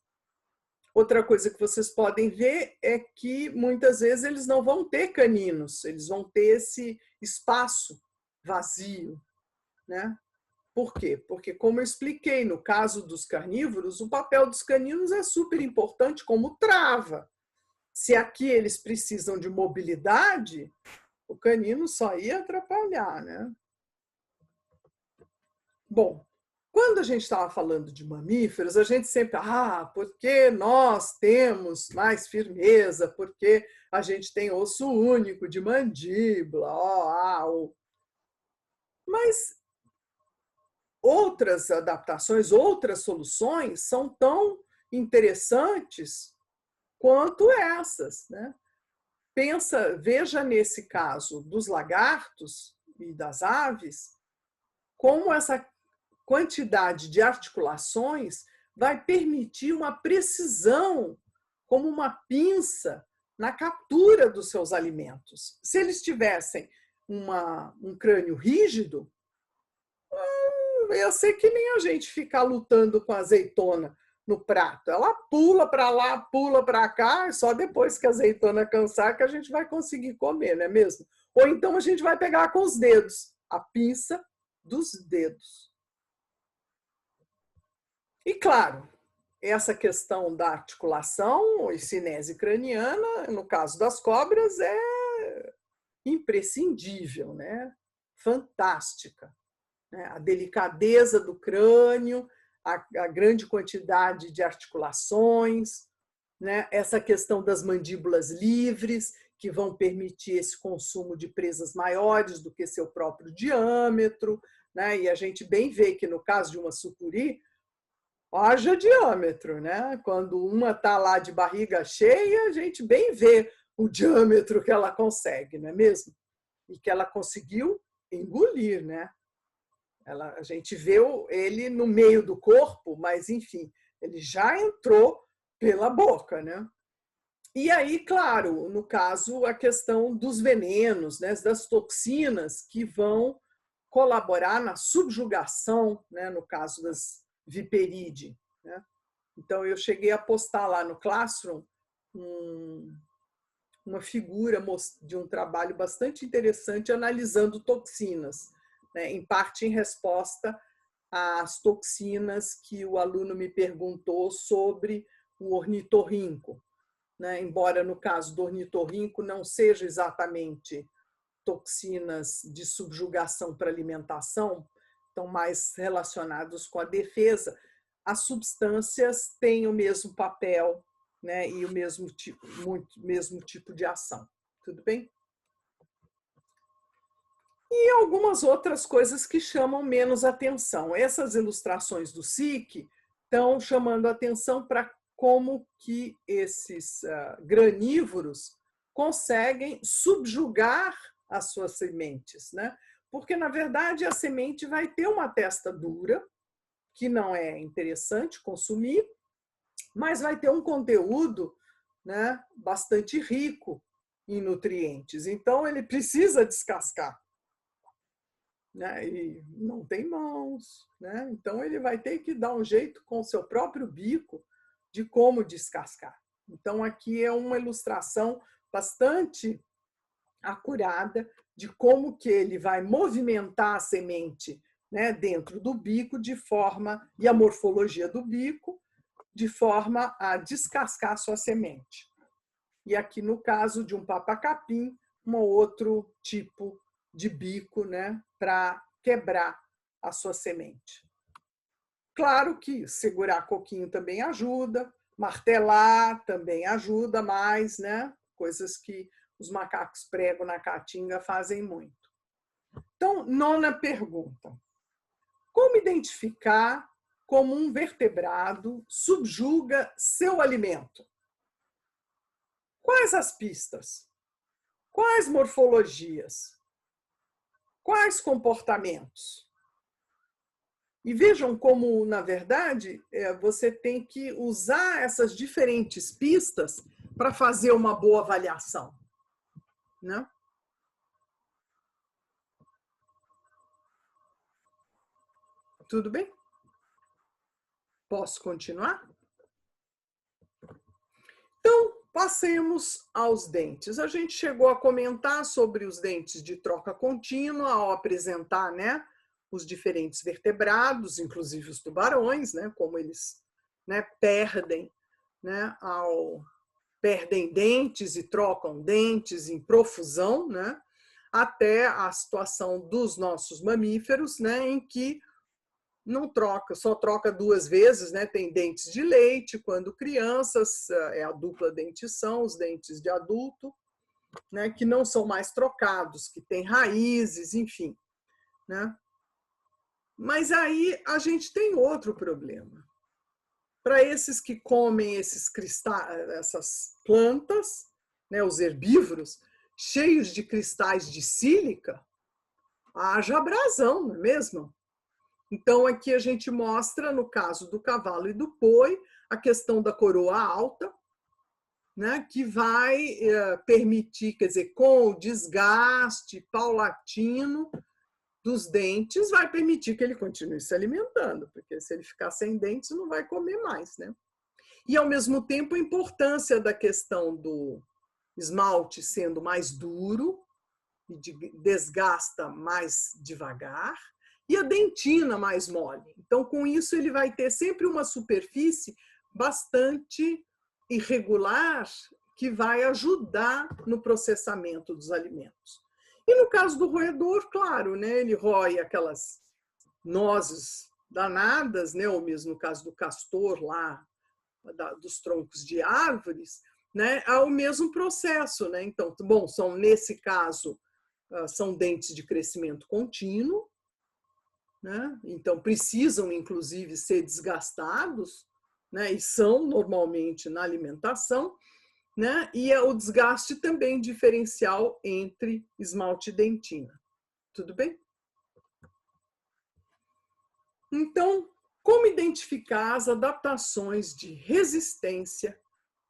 Outra coisa que vocês podem ver é que muitas vezes eles não vão ter caninos, eles vão ter esse espaço vazio, né? Por quê? Porque, como eu expliquei, no caso dos carnívoros, o papel dos caninos é super importante como trava. Se aqui eles precisam de mobilidade, o canino só ia atrapalhar, né? Bom, quando a gente estava falando de mamíferos, a gente sempre, porque nós temos mais firmeza, porque a gente tem osso único de mandíbula, mas outras adaptações, outras soluções são tão interessantes quanto essas, né? Veja nesse caso dos lagartos e das aves, como essa quantidade de articulações vai permitir uma precisão, como uma pinça, na captura dos seus alimentos. Se eles tivessem um crânio rígido, ia ser que nem a gente ficar lutando com a azeitona no prato. Ela pula para lá, pula para cá, e só depois que a azeitona cansar que a gente vai conseguir comer, não é mesmo? Ou então a gente vai pegar com os dedos, a pinça dos dedos. E claro, essa questão da articulação e cinese craniana, no caso das cobras, é imprescindível, né? Fantástica. A delicadeza do crânio, a grande quantidade de articulações, né? Essa questão das mandíbulas livres, que vão permitir esse consumo de presas maiores do que seu próprio diâmetro, né? E a gente bem vê que no caso de uma sucuri, haja diâmetro, né? Quando uma está lá de barriga cheia, a gente bem vê o diâmetro que ela consegue, não é mesmo? E que ela conseguiu engolir, né? A gente vê ele no meio do corpo, mas enfim, ele já entrou pela boca, né? E aí, claro, no caso, a questão dos venenos, né, das toxinas que vão colaborar na subjugação, né, no caso das viperídeas, né? Então, eu cheguei a postar lá no Classroom uma figura de um trabalho bastante interessante analisando toxinas, né, em parte em resposta às toxinas que o aluno me perguntou sobre o ornitorrinco, né? Embora no caso do ornitorrinco não seja exatamente toxinas de subjugação para alimentação, estão mais relacionados com a defesa, as substâncias têm o mesmo papel, né, e o mesmo tipo de ação. Tudo bem? E algumas outras coisas que chamam menos atenção. Essas ilustrações do SIC estão chamando atenção para como que esses granívoros conseguem subjugar as suas sementes, né? Porque, na verdade, a semente vai ter uma testa dura, que não é interessante consumir, mas vai ter um conteúdo, né, bastante rico em nutrientes. Então, ele precisa descascar, né? E não tem mãos, né? Então, ele vai ter que dar um jeito com o seu próprio bico de como descascar. Então, aqui é uma ilustração bastante acurada de como que ele vai movimentar a semente, né, dentro do bico de forma, e a morfologia do bico, de forma a descascar a sua semente. E aqui no caso de um papacapim, um outro tipo de bico, né, para quebrar a sua semente. Claro que segurar coquinho também ajuda, martelar também ajuda mais, né? Coisas que os macacos prego na caatinga fazem muito. Então, nona pergunta. Como identificar como um vertebrado subjuga seu alimento? Quais as pistas? Quais morfologias? Quais comportamentos? E vejam como, na verdade, você tem que usar essas diferentes pistas para fazer uma boa avaliação, né? Tudo bem? Posso continuar? Então, passemos aos dentes. A gente chegou a comentar sobre os dentes de troca contínua ao apresentar, né, os diferentes vertebrados, inclusive os tubarões, né, como eles, né, perdem, né, perdem dentes e trocam dentes em profusão, né, até a situação dos nossos mamíferos, né, em que não troca, só troca 2 vezes, né? Tem dentes de leite quando crianças, é a dupla dentição, os dentes de adulto, né? Que não são mais trocados, que tem raízes, enfim, né? Mas aí a gente tem outro problema. Para esses que comem esses cristais, essas plantas, né? Os herbívoros, cheios de cristais de sílica, haja abrasão, não é mesmo? Então, aqui a gente mostra, no caso do cavalo e do boi, a questão da coroa alta, né, que vai permitir, quer dizer, com o desgaste paulatino dos dentes, vai permitir que ele continue se alimentando, porque se ele ficar sem dentes, não vai comer mais, né? E, ao mesmo tempo, a importância da questão do esmalte sendo mais duro e desgasta mais devagar, e a dentina mais mole. Então, com isso, ele vai ter sempre uma superfície bastante irregular que vai ajudar no processamento dos alimentos. E no caso do roedor, claro, né, ele rói aquelas nozes danadas, né, ou mesmo no caso do castor lá, dos troncos de árvores, né, há o mesmo processo, né? Então, bom, são nesse caso são dentes de crescimento contínuo, né? Então precisam inclusive ser desgastados, né? E são normalmente na alimentação, né? E o desgaste também diferencial entre esmalte e dentina. Tudo bem? Então, como identificar as adaptações de resistência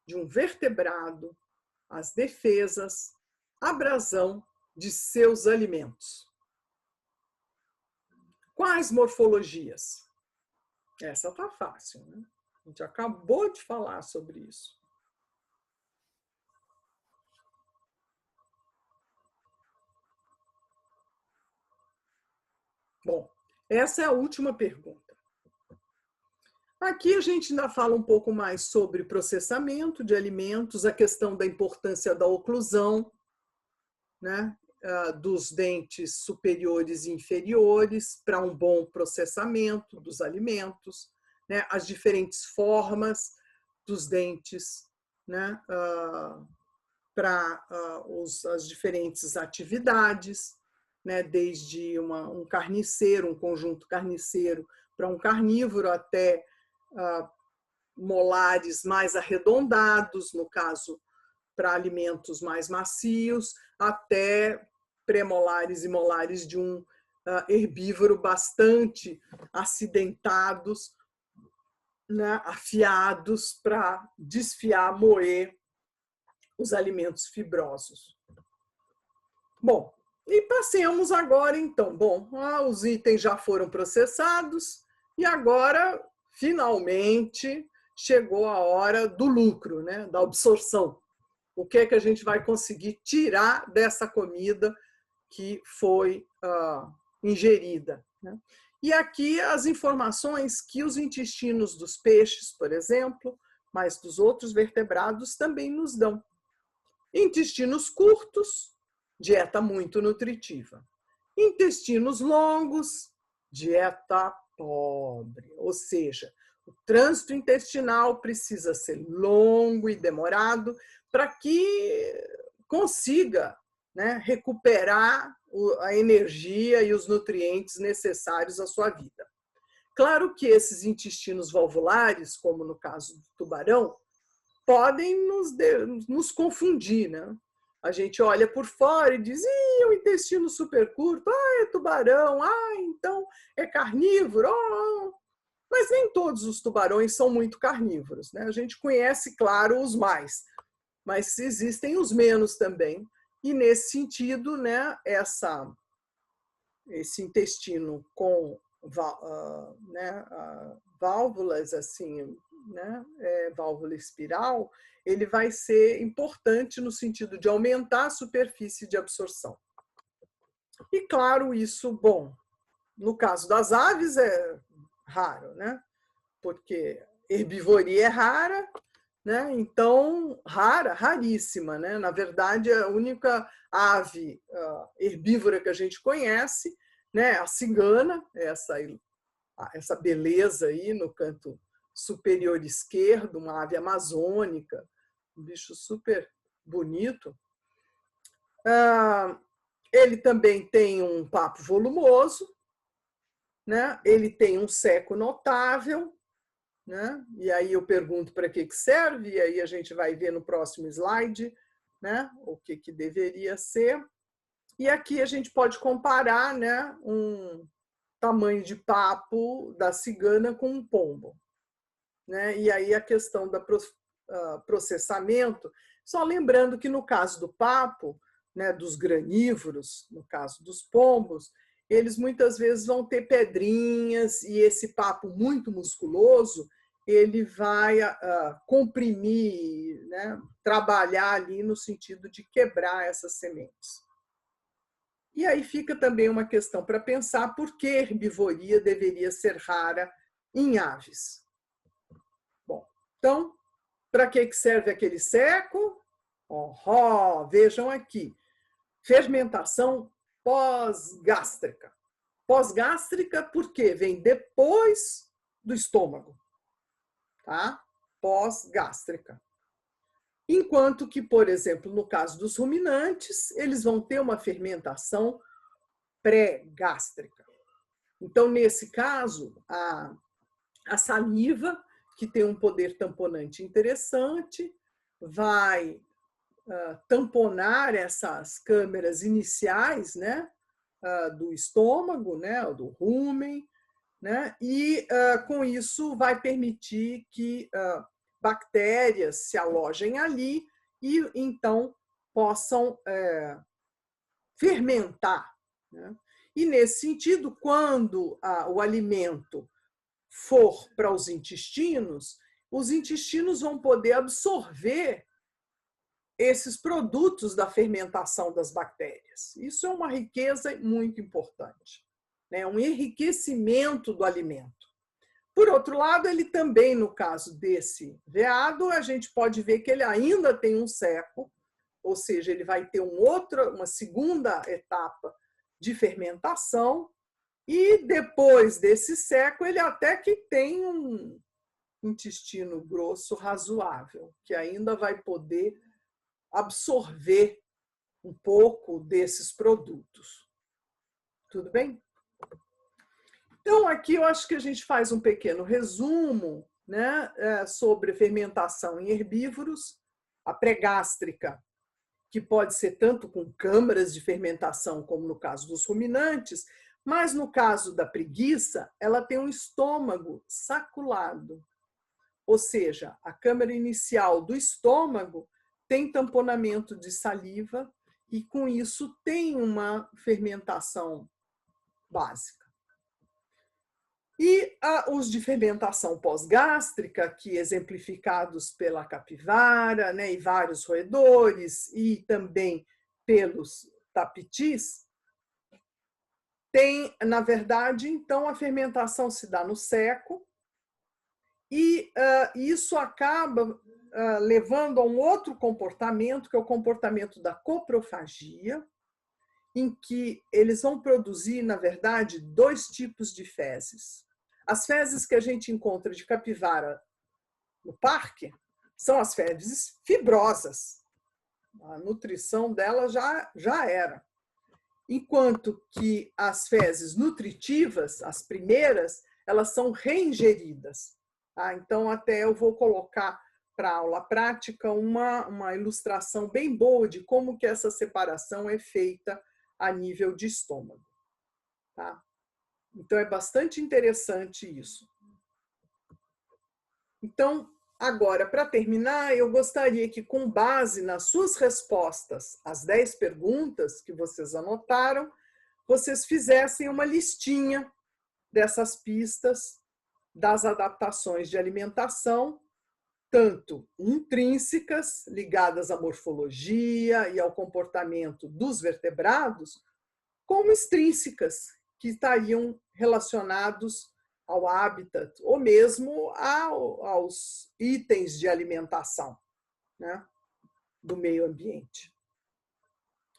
de um vertebrado às defesas, abrasão de seus alimentos? Quais morfologias? Essa está fácil, né? A gente acabou de falar sobre isso. Bom, essa é a última pergunta. Aqui a gente ainda fala um pouco mais sobre processamento de alimentos, a questão da importância da oclusão, né, dos dentes superiores e inferiores para um bom processamento dos alimentos, né, as diferentes formas dos dentes, né, para as diferentes atividades, né, desde um carniceiro, um conjunto carniceiro para um carnívoro, até molares mais arredondados, no caso, para alimentos mais macios, até premolares e molares de um herbívoro bastante acidentados, né, afiados para desfiar, moer os alimentos fibrosos. Bom, e passemos agora então. Bom, os itens já foram processados e agora, finalmente, chegou a hora do lucro, né, da absorção. O que é que a gente vai conseguir tirar dessa comida que foi ingerida, né? E aqui as informações que os intestinos dos peixes, por exemplo, mas dos outros vertebrados também nos dão. Intestinos curtos, dieta muito nutritiva. Intestinos longos, dieta pobre. Ou seja, o trânsito intestinal precisa ser longo e demorado para que consiga, né, recuperar a energia e os nutrientes necessários à sua vida. Claro que esses intestinos valvulares, como no caso do tubarão, podem nos confundir, né? A gente olha por fora e diz, o intestino super curto, é tubarão, então é carnívoro, Mas nem todos os tubarões são muito carnívoros, né? A gente conhece, claro, os mais, mas existem os menos também. E nesse sentido, né, esse intestino com válvulas assim, né, válvula espiral, ele vai ser importante no sentido de aumentar a superfície de absorção. E claro, isso, bom, no caso das aves é raro, né? Porque herbivoria é rara, né? Então, raríssima, né? Na verdade, a única ave herbívora que a gente conhece, né? A cigana, essa beleza aí no canto superior esquerdo, uma ave amazônica, um bicho super bonito. Ele também tem um papo volumoso, né? Ele tem um seco notável, né? E aí eu pergunto para que serve, e aí a gente vai ver no próximo slide, né? O que deveria ser. E aqui a gente pode comparar, né, um tamanho de papo da cigana com um pombo, né? E aí a questão do processamento, só lembrando que no caso do papo, né, dos granívoros, no caso dos pombos, eles muitas vezes vão ter pedrinhas e esse papo muito musculoso, ele vai comprimir, né, trabalhar ali no sentido de quebrar essas sementes. E aí fica também uma questão para pensar por que a herbivoria deveria ser rara em aves. Bom, então, para que serve aquele seco? Vejam aqui, fermentação pós-gástrica. Pós-gástrica porque vem depois do estômago, tá? Pós-gástrica. Enquanto que, por exemplo, no caso dos ruminantes, eles vão ter uma fermentação pré-gástrica. Então, nesse caso, a saliva, que tem um poder tamponante interessante, vai tamponar essas câmeras iniciais, né, do estômago, né, do rumen, né, e com isso vai permitir que bactérias se alojem ali e então possam fermentar, né? E nesse sentido, quando o alimento for para os intestinos vão poder absorver esses produtos da fermentação das bactérias. Isso é uma riqueza muito importante, né? Um enriquecimento do alimento. Por outro lado, ele também, no caso desse veado, a gente pode ver que ele ainda tem um seco, ou seja, ele vai ter uma segunda etapa de fermentação, e depois desse seco, ele até que tem um intestino grosso razoável, que ainda vai poder absorver um pouco desses produtos. Tudo bem? Então, aqui eu acho que a gente faz um pequeno resumo, né, sobre fermentação em herbívoros, a pré-gástrica, que pode ser tanto com câmaras de fermentação, como no caso dos ruminantes, mas no caso da preguiça, ela tem um estômago saculado. Ou seja, a câmara inicial do estômago tem tamponamento de saliva e, com isso, tem uma fermentação básica. E os de fermentação pós-gástrica, que exemplificados pela capivara, né, e vários roedores, e também pelos tapitis, tem, na verdade, então, a fermentação se dá no seco, e isso acaba levando a um outro comportamento, que é o comportamento da coprofagia, em que eles vão produzir, na verdade, dois tipos de fezes. As fezes que a gente encontra de capivara no parque são as fezes fibrosas. A nutrição dela já era. Enquanto que as fezes nutritivas, as primeiras, elas são reingeridas. Tá? Então, até eu vou colocar para a aula prática uma ilustração bem boa de como que essa separação é feita a nível de estômago. Tá? Então, é bastante interessante isso. Então, agora, para terminar, eu gostaria que, com base nas suas respostas às 10 perguntas que vocês anotaram, vocês fizessem uma listinha dessas pistas das adaptações de alimentação, tanto intrínsecas, ligadas à morfologia e ao comportamento dos vertebrados, como extrínsecas, que estariam relacionados ao habitat ou mesmo aos itens de alimentação, né, do meio ambiente.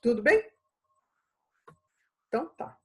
Tudo bem? Então tá.